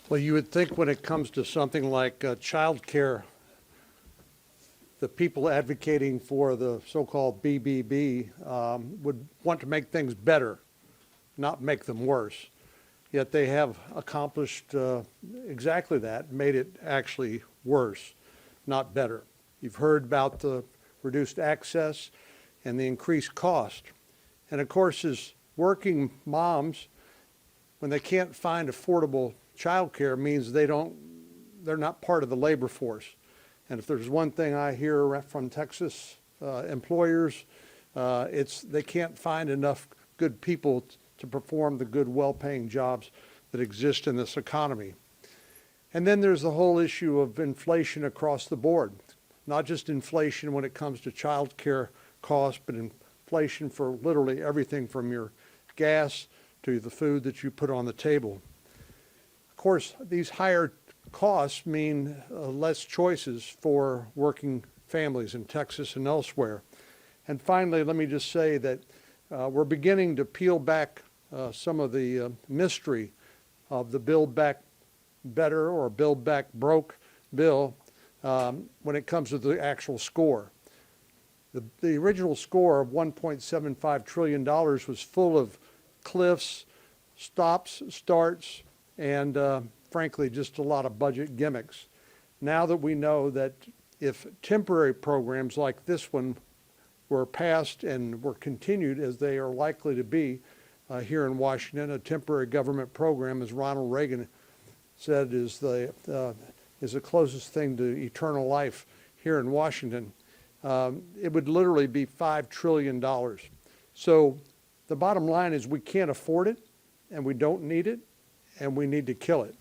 Well, you would think when it comes to something like childcare, the people advocating for the so-called BBB would want to make things better, not make them worse. Yet they have accomplished exactly that, made it actually worse, not better. You've heard about the reduced access and the increased cost. And of course, as working moms, when they can't find affordable childcare, means they're not part of the labor force. And if there's one thing I hear from Texas employers, it's they can't find enough good people to perform the good, well-paying jobs that exist in this economy. And then there's the whole issue of inflation across the board, not just inflation when it comes to child care costs, but inflation for literally everything from your gas to the food that you put on the table. Of course, these higher costs mean less choices for working families in Texas and elsewhere. And finally, let me just say that we're beginning to peel back some of the mystery of the Build Back Better or Build Back Broke bill when it comes to the actual score. The original score of $1.75 trillion was full of cliffs, stops, starts, and frankly, just a lot of budget gimmicks. Now that we know that if temporary programs like this one were passed and were continued as they are likely to be here in Washington, a temporary government program, as Ronald Reagan said, is the closest thing to eternal life here in Washington. It would literally be $5 trillion. So the bottom line is we can't afford it, and we don't need it, and we need to kill it.